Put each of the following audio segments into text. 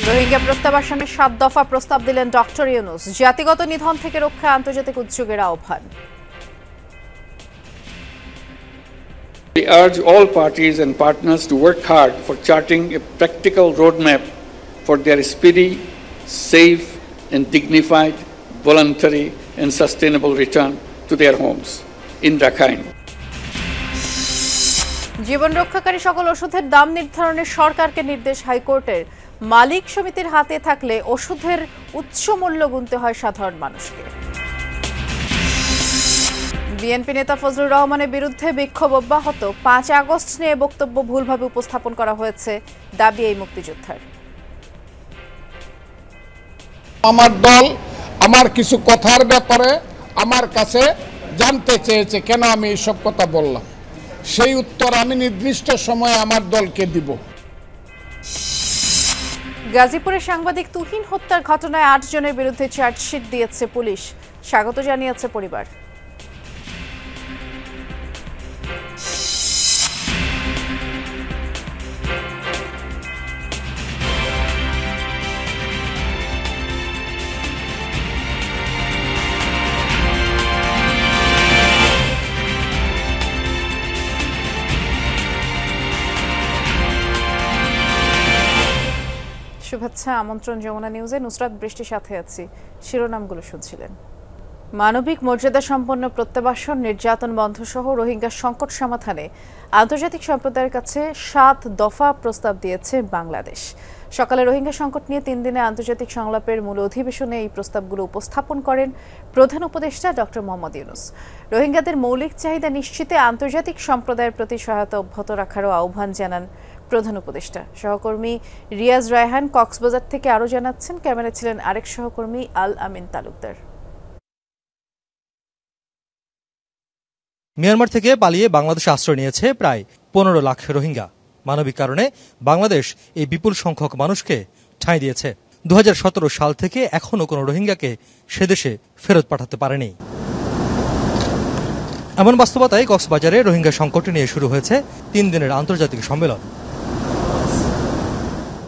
রোহিঙ্গা প্রত্যাবাসনের ৭ দফা প্রস্তাব দিলেন ডক্টর ইউনূস। জাতিগত নিধন থেকে রক্ষায় আন্তর্জাতিক উদ্যোগের আহ্বান। We urge all parties and partners to work hard for charting a practical roadmap for their speedy, safe and dignified, voluntary and sustainable return to their homes in Rakhine. জীবন রক্ষাকারী সকল ওষুধের দাম নির্ধারণের সরকারকে নির্দেশ হাইকোর্টের। মালিক সমিতির হাতে থাকলে ওষুধের উচ্চ মূল্য গুনতে হয় সাধারণ মানুষকে। বিএনপি নেতা ফজলুর রহমানের বিরুদ্ধে বিক্ষোভ অব্যাহত। ৫ আগস্ট নিয়ে বক্তব্য ভুলভাবে উপস্থাপন করা হয়েছে, দাবি এই মুক্তিযোদ্ধার। আমার দল আমার কিছু কথার ব্যাপারে আমার কাছে জানতে চেয়েছে কেন আমি এইসব কথা বললাম, সেই উত্তর আমি নির্দিষ্ট সময়ে আমার দলকে দিব। গাজীপুরে সাংবাদিক তুহিন হত্যার ঘটনায় ৮ জনের বিরুদ্ধে চার্জশিট দিয়েছে পুলিশ। স্বাগত জানিয়েছে পরিবার। শুভেচ্ছা, আমন্ত্রণ যমুনা নিউজে। নুসরাত বৃষ্টির সাথে আছি। শিরোনামগুলো শুনছিলেন। মানবিক মর্যাদা সম্পন্ন প্রত্যাবাসন, নির্যাতন বন্ধ সহ রোহিঙ্গা সংকট সমাধানে আন্তর্জাতিক সম্প্রদায়ের কাছে ৭ দফা প্রস্তাব দিয়েছে বাংলাদেশ। সকালে রোহিঙ্গা সংকট নিয়ে ৩ দিনে আন্তর্জাতিক সংলাপের মূল অধিবেশনে এই প্রস্তাবগুলো উপস্থাপন করেন প্রধান উপদেষ্টা ডক্টর মোহাম্মদ ইউনূস। রোহিঙ্গাদের মৌলিক চাহিদা নিশ্চিতে আন্তর্জাতিক সম্প্রদায়ের প্রতি সহায়তা অব্যাহত রাখারও আহ্বান জানান প্রধান উপদেষ্টা। সহকর্মী রিয়াজ রায়হান কক্সবাজার থেকে আরও জানাচ্ছেন। ক্যামেরা ছিলেন আরেক সহকর্মী আল আমিন তালুকদার। মিয়ানমার থেকে পালিয়ে বাংলাদেশে আশ্রয় নিয়েছে প্রায় ১৫ লাখ রোহিঙ্গা। মানবিক কারণে বাংলাদেশ এই বিপুল সংখ্যক মানুষকে ঠাঁই দিয়েছে। ২০১৭ সাল থেকে এখনও কোনো রোহিঙ্গাকে সেদেশে ফেরত পাঠাতে পারেনি। এমন বাস্তবতায় কক্সবাজারে রোহিঙ্গা সংকট নিয়ে শুরু হয়েছে ৩ দিনের আন্তর্জাতিক সম্মেলন।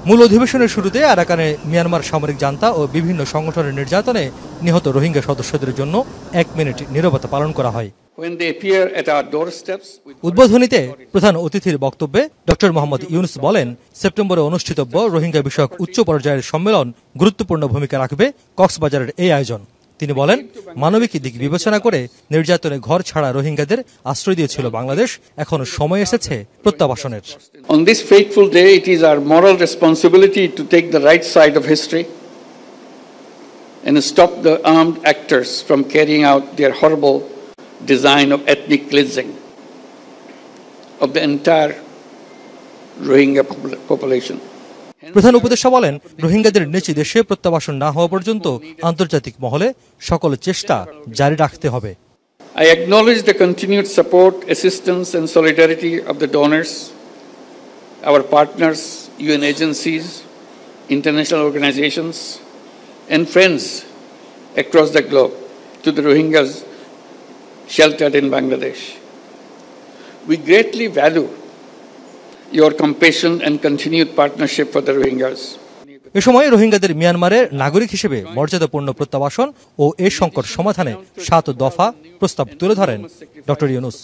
মূল অধিবেশনের শুরুতে আরাকানে মিয়ানমার সামরিক জান্তা ও বিভিন্ন সংগঠনের নির্যাতনে নিহত রোহিঙ্গা সদস্যদের জন্য ১ মিনিট নীরবতা পালন করা হয়। উদ্বোধনীতে প্রধান অতিথির বক্তব্যে ডক্টর মোহাম্মদ ইউনূস বলেন, সেপ্টেম্বরে অনুষ্ঠিতব্য রোহিঙ্গা বিষয়ক উচ্চ পর্যায়ের সম্মেলন গুরুত্বপূর্ণ ভূমিকা রাখবে কক্সবাজারের এই আয়োজন। তিনি বলেন, মানবিক দিক বিবেচনা করে নির্যাতনে ঘর ছাড়া রোহিঙ্গাদের আশ্রয় দিয়েছিল বাংলাদেশ। এখন সময় এসেছে প্রত্যাবাসনের। On this fateful day, it is our moral responsibility to take the right side of history and stop the armed actors from carrying out their horrible design of ethnic cleansing of the entire Rohingya population. প্রধান উপদেষ্টা বলেন, রোহিঙ্গাদের নিজ দেশে প্রত্যাবাসন না হওয়া পর্যন্ত আন্তর্জাতিক মহলে সকল চেষ্টা জারি রাখতে হবে। I acknowledge the continued support, assistance and solidarity of the donors, our partners, UN agencies, international organizations and friends across the globe to the Rohingyas sheltered in Bangladesh. We greatly value your compassion and continued partnership for the Rohingyas. এ সময় রোহিঙ্গাদের মিয়ানমারের নাগরিক হিসেবে মর্যাদাপূর্ণ প্রত্যাবাসন ও এ সংকট সমাধানে ৭ দফা প্রস্তাব তুলে ধরেন doctor Yunus.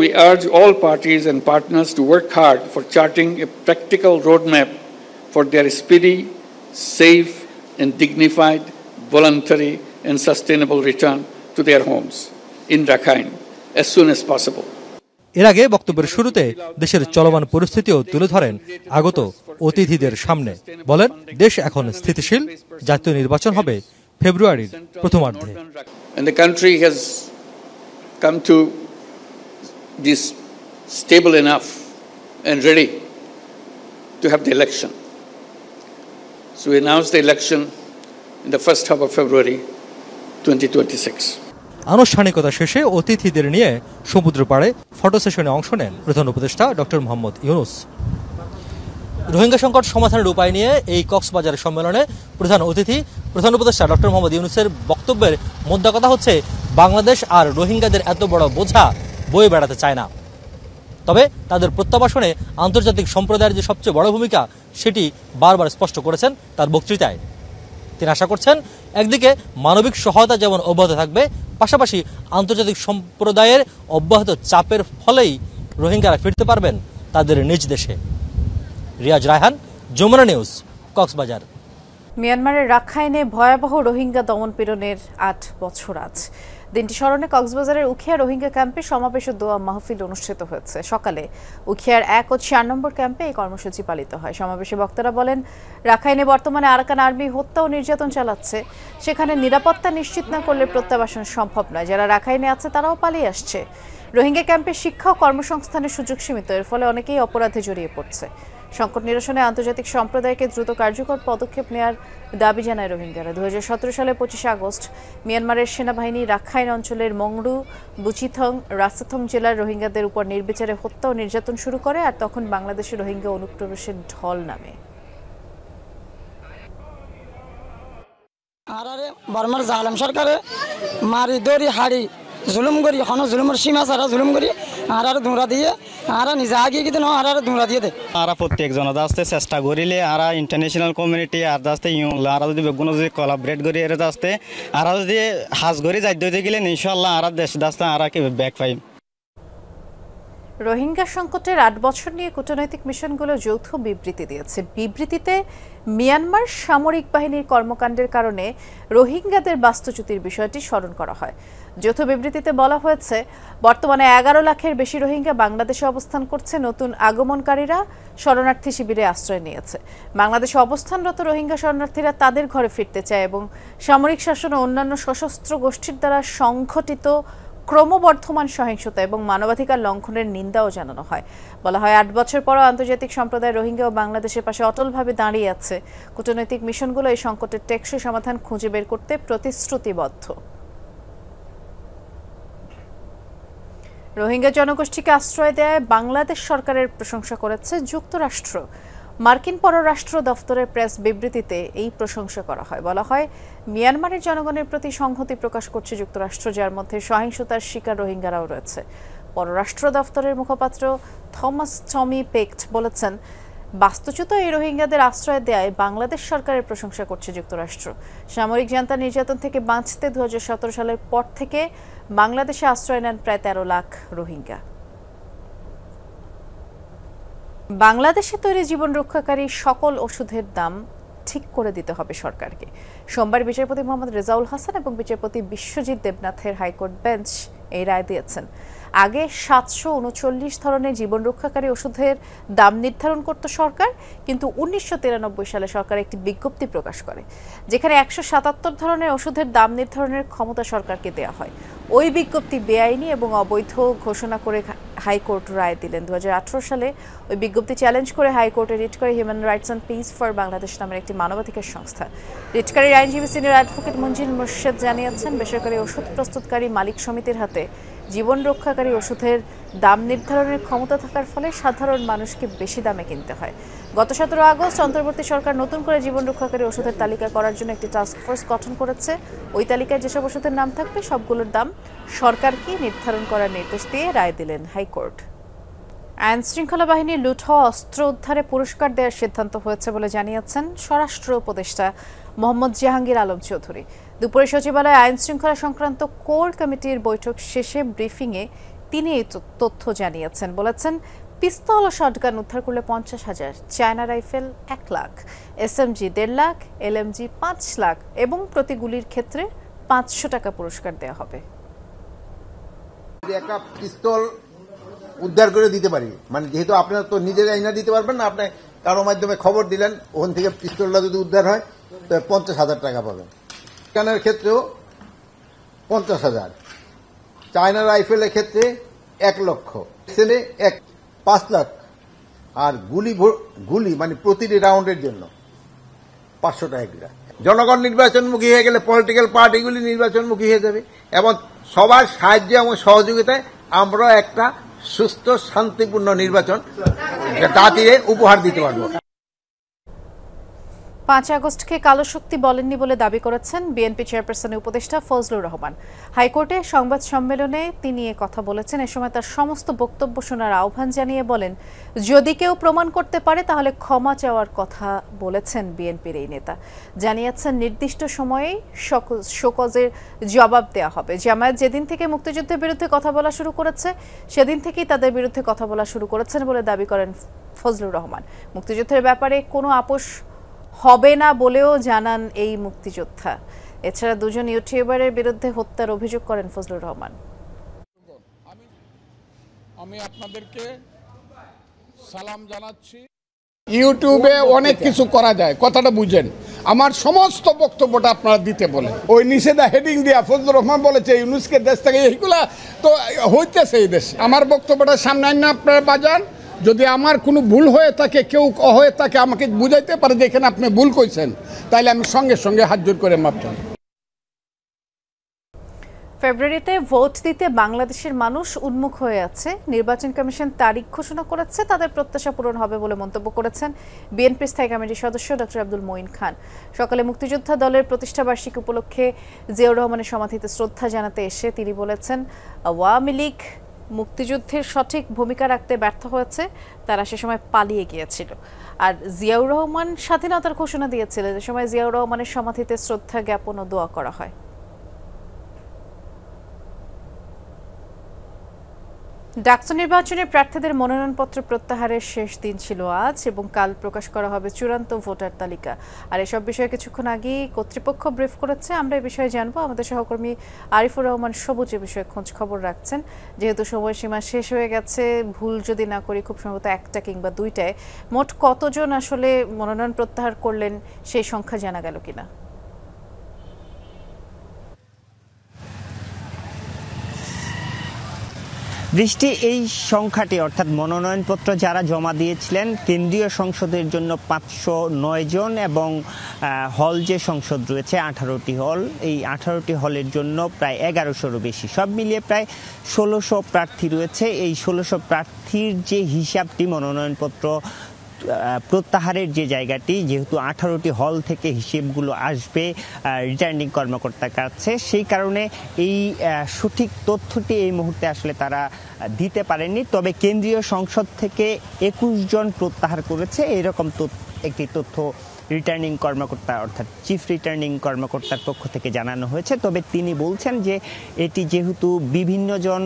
We urge all parties and partners to work hard for charting a practical roadmap for their speedy, safe and dignified, voluntary and sustainable return to their homes in Rakhine as soon as possible. এর আগে বক্তব্যের শুরুতে দেশের চলমান পরিস্থিতিও তুলে ধরেন আগত অতিথিদের সামনে। বলেন, দেশ এখন স্থিতিশীল, জাতীয় নির্বাচন হবে ফেব্রুয়ারির প্রথমার্ধে। And the country has come to this stable enough and ready to have the election. So we announced the election in the first half of February 2026. আনুষ্ঠানিকতা শেষে অতিথিদের নিয়ে সমুদ্র পাড়ে ফটো সেশনে অংশ নেন প্রধান উপদেষ্টা ডক্টর মোহাম্মদ ইউনূস। রোহিঙ্গা সংকট সমাধানের উপায় নিয়ে এই কক্সবাজার সম্মেলনে প্রধান উপদেষ্টা ডক্টর মোহাম্মদ ইউনূসের বক্তব্যের মোদ্দা কথা হচ্ছে, বাংলাদেশ আর রোহিঙ্গাদের এত বড় বোঝা বয়ে বেড়াতে চায় না। তবে তাদের প্রত্যাবাসনে আন্তর্জাতিক সম্প্রদায়ের যে সবচেয়ে বড় ভূমিকা সেটি বারবার স্পষ্ট করেছেন তার বক্তৃতায়। তিনি আশা করছেন একদিকে মানবিক সহায়তা যেমন অব্যাহত থাকবে, পাশাপাশি আন্তর্জাতিক সম্প্রদায়ের অব্যাহত চাপের ফলেই রোহিঙ্গারা ফিরতে পারবেন তাদের নিজ দেশে। রিয়াজ রায়হান, যমুনা নিউজ, কক্সবাজার। মিয়ানমারের রাখাইনে ভয়াবহ রোহিঙ্গা দমনপীড়নের ৮ বছর আজ। দিনটি স্মরণে কক্সবাজারের উখিয়া রোহিঙ্গা ক্যাম্পে সমাবেশ ও দোয়া মাহফিল অনুষ্ঠিত হয়েছে। সকালে উখিয়ার ১ ও ৪ নম্বর ক্যাম্পে এই কর্মসূচি পালিত হয়। সমাবেশে বক্তারা বলেন, রাখাইনে বর্তমানে আরাকান আর্মি হত্যা ও নির্যাতন চালাচ্ছে। সেখানে নিরাপত্তা নিশ্চিত না করলে প্রত্যাবাসন সম্ভব নয়। যারা রাখাইনে আছে তারাও পালিয়ে আসছে। রোহিঙ্গা ক্যাম্পে শিক্ষা ও কর্মসংস্থানের সুযোগ সীমিত, এর ফলে অনেকেই অপরাধে জড়িয়ে পড়ছে। সংকট নিরসনে আন্তর্জাতিক সম্প্রদায়কে দ্রুত কার্যকর পদক্ষেপ নেওয়ার দাবি জানায় রোহিঙ্গারা। ২০১৭ সালের ২৫ আগস্ট মিয়ানমারের সেনাবাহিনী রাখাইন অঞ্চলের মংডু, বুচিথং, রাসাথং জেলার রোহিঙ্গাদের উপর নির্বিচারে হত্যা ও নির্যাতন শুরু করে, আর তখন বাংলাদেশের রোহিঙ্গা অনুপ্রবেশের ঢল নামে। বর্মার জালেম সরকারে মারি দড়ি হাড়ি জুলুম করি, এখনো জুলুমের সীমা ছাড়া জুলুম করি আর ধুঁড়া দিয়ে আর নিজে আগিয়ে কিন্তু আর ধুঁড়া দিয়ে দেয়। আর প্রত্যেকজন আসতে চেষ্টা করিলে আর ইন্টারন্যাশনাল কমিউনিটি আর আসতে আর যদি বেগুন যদি কোলাবরেট করি এর আসতে আর যদি হাজ করি যাই দিতে গেলে ইনশাল্লাহ আর দেশ দাস্তে আর কি ব্যাক পাই। রোহিঙ্গা সংকটের ৮ বছর নিয়ে কূটনৈতিক মিশনগুলো যৌথ বিবৃতি দিয়েছে। বিবৃতিতে মিয়ানমার সামরিক বাহিনীর কর্মকাণ্ডের কারণে রোহিঙ্গাদের বাস্তুচ্যুতির বিষয়টি স্মরণ করা হয়। যৌথ বিবৃতিতে বলা হয়েছে, বর্তমানে ১১ লাখের বেশি রোহিঙ্গা বাংলাদেশে অবস্থান করছে। নতুন আগমনকারীরা শরণার্থী শিবিরে আশ্রয় নিয়েছে। বাংলাদেশে অবস্থানরত রোহিঙ্গা শরণার্থীরা তাদের ঘরে ফিরতে চায় এবং সামরিক শাসন ও অন্যান্য সশস্ত্র গোষ্ঠীর দ্বারা সংঘটিত ক্রমবর্ধমান সহিংসতা এবং মানবাধিকার লঙ্ঘনের নিন্দাও জানানো হয়। বলা হয়, ৮ বছর পরও আন্তর্জাতিক সম্প্রদায় রোহিঙ্গা ও বাংলাদেশের পাশে অটলভাবে দাঁড়িয়ে আছে। কূটনৈতিক মিশনগুলো এই সংকটের টেকসই সমাধান খুঁজে বের করতে প্রতিশ্রুতিবদ্ধ। রোহিঙ্গা জনগোষ্ঠীকে আশ্রয় দেয় বাংলাদেশ সরকারের প্রশংসা করেছে যুক্তরাষ্ট্র। মার্কিন পররাষ্ট্র দফতরের প্রেস বিবৃতিতে এই প্রশংসা করা হয়। বলা হয়, মিয়ানমারের জনগণের প্রতি সংহতি প্রকাশ করছে যুক্তরাষ্ট্র, যার মধ্যে সহিংসতার শিকার রোহিঙ্গারাও রয়েছে। পররাষ্ট্র দফতরের মুখপাত্র থমাস টমি পেক্ট বলেছেন, বাস্তুচ্যুত এই রোহিঙ্গাদের আশ্রয় দেয় বাংলাদেশ সরকারের প্রশংসা করছে যুক্তরাষ্ট্র। সামরিক জান্তা নির্যাতন থেকে বাঁচতে ২০১৭ সালের পর থেকে বাংলাদেশে আশ্রয় নেন প্রায় ১৩ লাখ রোহিঙ্গা। বাংলাদেশে তৈরি জীবন রক্ষাকারী সকল ওষুধের দাম ঠিক করে দিতে হবে সরকারকে। সোমবার বিচারপতি মোহাম্মদ রেজাউল হাসান এবং বিচারপতি বিশ্বজিৎ দেবনাথের হাইকোর্ট বেঞ্চ এই রায় দিয়েছেন। আগে ৭৩৯ ধরনের জীবন রক্ষাকারী ওষুধের দাম নির্ধারণ করত সরকার, কিন্তু ১৯৯৩ সালে সরকার একটি বিজ্ঞপ্তি প্রকাশ করে যেখানে ১৭৭ ধরনের ওষুধের দাম নির্ধারণের ক্ষমতা সরকারকে দেওয়া হয়। ওই বিজ্ঞপ্তি বেআইনি এবং অবৈধ ঘোষণা করে হাইকোর্ট রায় দিলেন। ২০১৮ সালে ওই বিজ্ঞপ্তি চ্যালেঞ্জ করে হাইকোর্টে রিট করে human rights and piece for Bangladesh নামের একটি মানবাধিকার সংস্থা। রিটকারীর আইনজীবী সিনিয়র অ্যাডভোকেট মঞ্জিল মোর্শেদ জানিয়েছেন, বেসরকারি ওষুধ প্রস্তুতকারী মালিক সমিতির হাতে জীবন রক্ষাকারী ওষুধের দাম নির্ধারণের ক্ষমতা থাকার ফলে সাধারণ মানুষকে বেশি দামে কিনতে হয়। গত ১৭ আগস্ট অন্তর্বর্তী সরকার নতুন করে জীবন রক্ষাকারী ওষুধের তালিকা করার জন্য একটি টাস্ক ফোর্স গঠন করেছে। ওই তালিকায় যেসব ওষুধের নাম থাকবে সবগুলোর দাম সরকারকে নির্ধারণ করার নির্দেশ দিয়ে রায় দিলেন হাইকোর্ট। আইন শৃঙ্খলা বাহিনীর লুট হওয়া অস্ত্র উদ্ধারে পুরস্কার দেওয়ার সিদ্ধান্ত হয়েছে বলে জানিয়েছেন স্বরাষ্ট্র উপদেষ্টা মোহাম্মদ জাহাঙ্গীর আলম চৌধুরী। দুপুরে সচিবালয়ে আইন শৃঙ্খলা সংক্রান্ত কোর কমিটির বৈঠক শেষে ব্রিফিংয়ে তিনি এই তথ্য জানিয়েছেন। বলেছেন, পিস্তল ও শটগান উদ্ধার করলে ৫০,০০০, China rifle ১ lakh, SMG ১.৫ lakh, LMG ৫ lakh এবং প্রতি গুলির ক্ষেত্রে ৫০০ টাকা পুরস্কার দেওয়া হবে। একটা পিস্তল উদ্ধার করে দিতে পারি, মানে যেহেতু আপনারা তো নিজেরাই না দিতে পারবেন না, আপনি কারো মাধ্যমে খবর দিলেন, ওখান থেকে পিস্তলটা যদি উদ্ধার হয় তো ৫০,০০০ টাকা পাবেন। কানের ক্ষেত্রেও ৫০,০০০, চায়না রাইফেলের ক্ষেত্রে ১ লক্ষ, সেনে ৫ লাখ, আর গুলি মানে প্রতিটি রাউন্ডের জন্য ৫০০ টাকা করে। জনগণ নির্বাচনমুখী হয়ে গেলে পলিটিক্যাল পার্টিগুলি নির্বাচনমুখী হয়ে যাবে এবং সবার সাহায্য এবং সহযোগিতায় আমরা একটা সুস্থ শান্তিপূর্ণ নির্বাচন জাতিকে উপহার দিতে পারব। 5 আগস্টকে কালো শক্তি বলেননি বলে দাবি করেছেন বিএনপি চেয়ারপারসনের উপদেষ্টা ফজলুর রহমান। হাইকোর্টে সংবাদ সম্মেলনে তিনি এ কথা বলেছেন। এ সময় তার সমস্ত বক্তব্য শোনার আহ্বান জানিয়ে বলেন, যদি কেউ প্রমাণ করতে পারে তাহলে ক্ষমা চাওয়ার কথা বলেছেন বিএনপির এই নেতা। জানিয়েছেন নির্দিষ্ট সময়েই শোকজের জবাব দেওয়া হবে। জামায়াত যেদিন থেকে মুক্তিযুদ্ধের বিরুদ্ধে কথা বলা শুরু করেছে সেদিন থেকেই তাদের বিরুদ্ধে কথা বলা শুরু করেছেন বলে দাবি করেন ফজলুর রহমান। মুক্তিযুদ্ধের ব্যাপারে কোনো আপোষ হবে না বলেও জানান এই মুক্তিযোদ্ধা। এছাড়া দুজন ইউটিউবারের বিরুদ্ধে হত্যার অভিযোগ করেন ফজলুর রহমান। আমি আপনাদেরকে সালাম জানাচ্ছি। ইউটিউবে অনেক কিছু করা যায়, কথাটা বুঝেন। আমার সমস্ত বক্তব্যটা আপনারা দিতে বলে ওই নিষেধা হেডিং দিয়া ফজলুর রহমান বলেছে ইউনুসকে দেশ থেকে, এইগুলা তো হইতেছে এই দেশে। আমার বক্তব্যটা সামনে আইন আপনারা বাজান। যদি আমার কোনো ভুল হয়ে থাকে, কেউ হয়ে থাকে, আমাকে বুঝাইতে পারে যে এখানে আপনি ভুল কইছেন, তাইলে আমি সঙ্গে সঙ্গে হাত জোর করে মাপ চাই। ফেব্রুয়ারিতে ভোট দিতে বাংলাদেশের মানুষ উন্মুখ হয়ে আছে। নির্বাচন কমিশন তারিখ ঘোষণা করেছে, তাদের প্রত্যাশা পূরণ হবে বলে মন্তব্য করেছেন বিএনপি স্থায়ী কমিটির সদস্য ডক্টর আব্দুল মঈন খান। সকালে মুক্তিযোদ্ধা দলের প্রতিষ্ঠাবার্ষিকী উপলক্ষে জিয়াউর রহমানের সমাধিতে শ্রদ্ধা জানাতে এসে তিনি বলেছেন, আওয়ামী লীগ মুক্তিযুদ্ধের সঠিক ভূমিকা রাখতে ব্যর্থ হয়েছে, তারা সে সময় পালিয়ে গিয়েছিল। আর জিয়াউর রহমান স্বাধীনতার ঘোষণা দিয়েছিলেন। এ সময় জিয়াউর রহমানের সমাধিতে শ্রদ্ধা জ্ঞাপন ও দোয়া করা হয়। ডাকসু নির্বাচনে প্রার্থীদের মনোনয়নপত্র প্রত্যাহারের শেষ দিন ছিল আজ, এবং কাল প্রকাশ করা হবে চূড়ান্ত ভোটার তালিকা। আর এসব বিষয়ে কিছুক্ষণ আগেই কর্তৃপক্ষ ব্রিফ করেছে। আমরা এই বিষয়ে জানবো। আমাদের সহকর্মী আরিফুর রহমান সবুজ এ বিষয়ে খোঁজ খবর রাখছেন। যেহেতু সময়সীমা শেষ হয়ে গেছে, ভুল যদি না করি খুব সম্ভবত 1টা কিংবা 2টায় মোট কতজন আসলে মনোনয়ন প্রত্যাহার করলেন সেই সংখ্যা জানা গেল কিনা? বৃষ্টি, এই সংখ্যাটি অর্থাৎ মনোনয়নপত্র যারা জমা দিয়েছিলেন কেন্দ্রীয় সংসদের জন্য 509 জন এবং হল যে সংসদ রয়েছে 18টি হল, এই 18টি হলের জন্য প্রায় 1100-রও বেশি, সব মিলিয়ে প্রায় 1600 প্রার্থী রয়েছে। এই 1600 প্রার্থীর যে হিসাবটি মনোনয়নপত্র প্রত্যাহারের যে জায়গাটি, যেহেতু 18টি হল থেকে হিসেবগুলো আসবে রিটার্নিং কর্মকর্তার কাছে, সেই কারণে এই সঠিক তথ্যটি এই মুহূর্তে আসলে তারা দিতে পারেননি। তবে কেন্দ্রীয় সংসদ থেকে 21 জন প্রত্যাহার করেছে, এরকম একটি তথ্য রিটার্নিং কর্মকর্তা অর্থাৎ চিফ রিটার্নিং কর্মকর্তার পক্ষ থেকে জানানো হয়েছে। তবে তিনি বলছেন যে এটি যেহেতু বিভিন্ন জন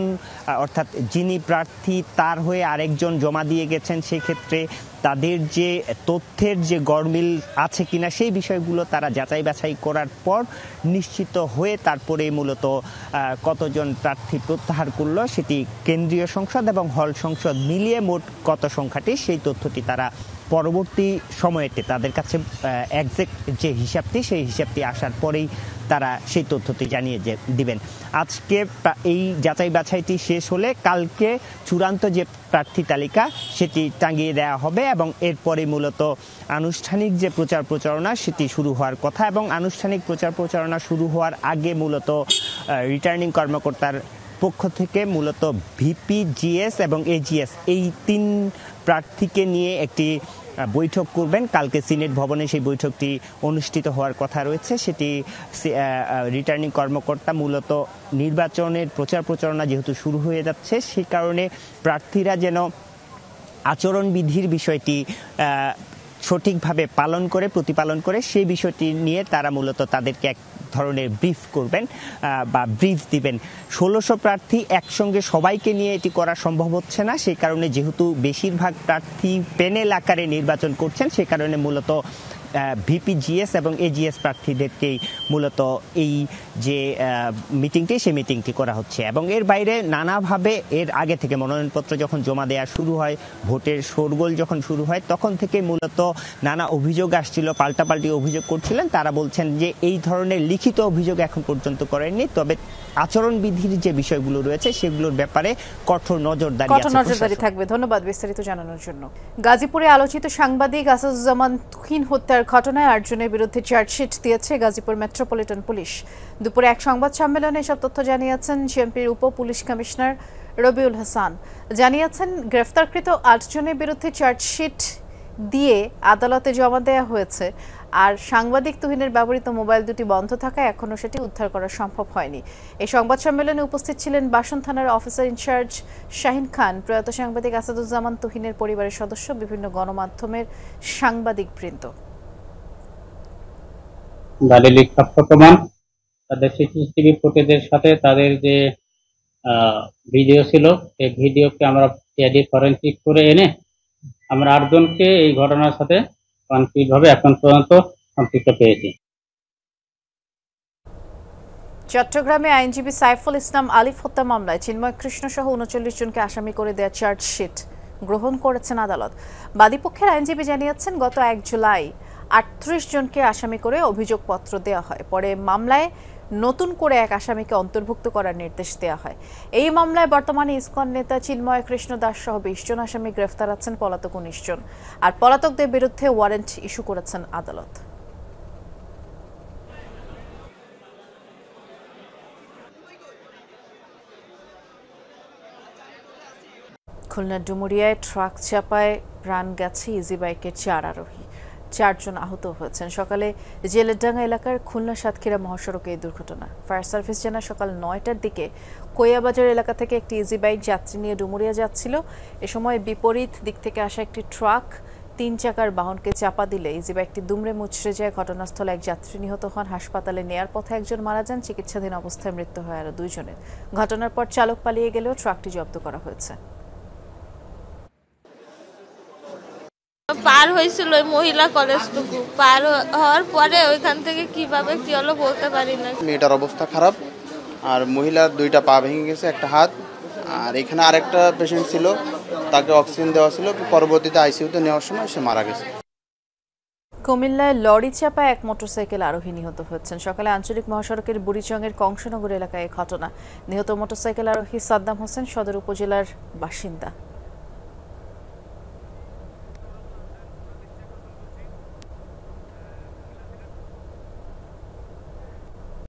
অর্থাৎ যিনি প্রার্থী তার হয়ে আরেকজন জমা দিয়ে গেছেন, সেক্ষেত্রে তাদের যে তথ্যের যে গরমিল আছে কিনা সেই বিষয়গুলো তারা যাচাই বাছাই করার পর নিশ্চিত হয়ে তারপরে মূলত কতজন প্রার্থী প্রত্যাহার করলো সেটি কেন্দ্রীয় সংসদ এবং হল সংসদ মিলিয়ে মোট কত সংখ্যাটি, সেই তথ্যটি তারা পরবর্তী সময়েতে তাদের কাছে একজ্যাক্ট যে হিসাবটি, সেই হিসাবটি আসার পরেই তারা সেই তথ্যটি জানিয়ে দিবেন। আজকে এই যাচাই বাছাইটি শেষ হলে কালকে চূড়ান্ত যে প্রার্থী তালিকা সেটি টাঙিয়ে দেওয়া হবে এবং এরপরে মূলত আনুষ্ঠানিক যে প্রচার প্রচারণা সেটি শুরু হওয়ার কথা। এবং আনুষ্ঠানিক প্রচার প্রচারণা শুরু হওয়ার আগে মূলত রিটার্নিং কর্মকর্তার পক্ষ থেকে মূলত ভিপি, জিএস এবং এজিএস এই 3 প্রার্থীকে নিয়ে একটি বৈঠক করবেন। কালকে সিনেট ভবনে সেই বৈঠকটি অনুষ্ঠিত হওয়ার কথা রয়েছে। সেটি রিটার্নিং কর্মকর্তা মূলত নির্বাচনের প্রচার প্রচারণা যেহেতু শুরু হয়ে যাচ্ছে, সেই কারণে প্রার্থীরা যেন আচরণবিধির বিষয়টি সঠিকভাবে পালন করে প্রতিপালন করে সেই বিষয়টি নিয়ে তারা মূলত তাদেরকে এক ধরনের ব্রিফ করবেন বা ব্রিফ দিবেন। 1600 প্রার্থী একসঙ্গে সবাইকে নিয়ে এটি করা সম্ভব হচ্ছে না, সেই কারণে যেহেতু বেশিরভাগ প্রার্থী প্যানেল আকারে নির্বাচন করছেন, সেই কারণে মূলত ভিপি, জিএস এবং এজিএস প্রার্থীদেরকেই মূলত এই যে মিটিংটি সেই মিটিংটি করা হচ্ছে। এবং এর বাইরে নানাভাবে এর আগে থেকে মনোনয়নপত্র যখন জমা দেওয়া শুরু হয়, ভোটের শোরগোল যখন শুরু হয়, তখন থেকে মূলত নানা অভিযোগ আসছিল, পাল্টাপাল্টি অভিযোগ করছিলেন। তারা বলছেন যে এই ধরনের লিখিত অভিযোগ এখন পর্যন্ত করেননি, তবে আচরণবিধির যে বিষয়গুলো রয়েছে সেগুলোর ব্যাপারে কঠোর নজরদারি থাকবে। ধন্যবাদ বিস্তারিত জানানোর জন্য। গাজীপুরে আলোচিত সাংবাদিক আসাদুজ্জামান তুহিন হত্যার ঘটনায় 8 জনের বিরুদ্ধে চার্জশিট দিয়েছে গাজীপুর মেট্রোপলিটন পুলিশ। দুপুরে এক সংবাদ সম্মেলনে এসব তথ্য জানিয়েছেন সিএমপির উপ পুলিশ কমিশনার রবিউল হাসান। জানিয়েছেন গ্রেফতারকৃত 8 জনের বিরুদ্ধে চার্জশিট দিয়ে আদালতে জমা দেওয়া হয়েছে। আর সাংবাদিক তুহিনের ব্যবহৃত মোবাইল দুটি বন্ধ থাকায় এখনও সেটি উদ্ধার করা সম্ভব হয়নি। এই সংবাদ সম্মেলনে উপস্থিত ছিলেন বাসন থানার অফিসার ইনচার্জ শাহিন খান, প্রয়াত সাংবাদিক আসাদুজ্জামান তুহিনের পরিবারের সদস্য, বিভিন্ন গণমাধ্যমের সাংবাদিক বৃন্দ। দালিলিক সাক্ষ্য প্রমাণ, তাদের সিসিটিভি ফুটেজের সাথে তাদের যে ভিডিও ছিল, সেই ভিডিওকে আমরা সিআইডি ফরেনসিক করে এনে আমরা 8 জনকে এই ঘটনার সাথে কনক্রিটভাবে এখন পর্যন্ত সম্পৃক্ত পেয়েছি। চট্টগ্রামে আইনজীবী সাইফুল ইসলাম আলিফ হত্যা মামলায় চিন্ময় কৃষ্ণ সহ 39 জনকে আসামি করে দেওয়া চার্জশিট গ্রহণ করেছেন আদালত। বাদীপক্ষের আইনজীবী জানিয়েছেন, গত 1 জুলাই 38 জনকে আসামি করে অভিযোগপত্র দেওয়া হয়। পরে মামলায় নতুন করে এক আসামিকে অন্তর্ভুক্ত করার নির্দেশ দেওয়া হয়। এই মামলায় বর্তমানে ইসকন নেতা চিন্ময় কৃষ্ণ দাস সহ 20 জন আসামি গ্রেফতার আছেন, পলাতক 19 জন। আর পলাতকদের বিরুদ্ধে ওয়ারেন্ট ইস্যু করেছেন আদালত। খুলনার ডুমুরিয়ায় ট্রাক চাপায় প্রাণ গেছে ইজি বাইকের 4 আরোহী, 4 জন আহত হয়েছেন। সকালে জেলেরডাঙ্গা এলাকার খুলনা সাতক্ষীরা মহাসড়কে এই দুর্ঘটনা। ফায়ার সার্ভিস জানায়, সকাল 9টার দিকে কোয়াবাজার এলাকা থেকে একটি ইজি বাইক যাত্রী নিয়ে ডুমুরিয়া যাচ্ছিল। এ সময় বিপরীত দিক থেকে আসা একটি ট্রাক 3 চাকার বাহনকে চাপা দিলে ইজি বাইকটি দুমড়ে মুচড়ে যায়। ঘটনাস্থলে এক যাত্রী নিহত হন। হাসপাতালে নেয়ার পথে একজন মারা যান, চিকিৎসাধীন অবস্থায় মৃত্যু হয় আরও 2 জনের। ঘটনার পর চালক পালিয়ে গেলেও ট্রাকটি জব্দ করা হয়েছে। পার হয়েছিল ওই মহিলা কলেজটুকু, পার হওয়ার পরে ওইখান থেকে কিভাবে কি হলো বলতে পারি না। মেয়েটার অবস্থা খারাপ, আর মহিলার 2টা পা ভেঙে গেছে, একটা হাত। আর এখানে আরেকটা পেশেন্ট ছিল, তাকে অক্সিজেন দেওয়া ছিল, পরবর্তীতে আইসিইউতে নেওয়ার সময় সে মারা গেছে। কুমিল্লায় লরি চাপায় এক মোটরসাইকেল আরোহী নিহত হয়েছেন। সকালে আঞ্চলিক মহাসড়কের বুড়িচংয়ের কংসনগর এলাকায় ঘটনা। নিহত মোটরসাইকেল আরোহী সাদ্দাম হোসেন সদর উপজেলার বাসিন্দা।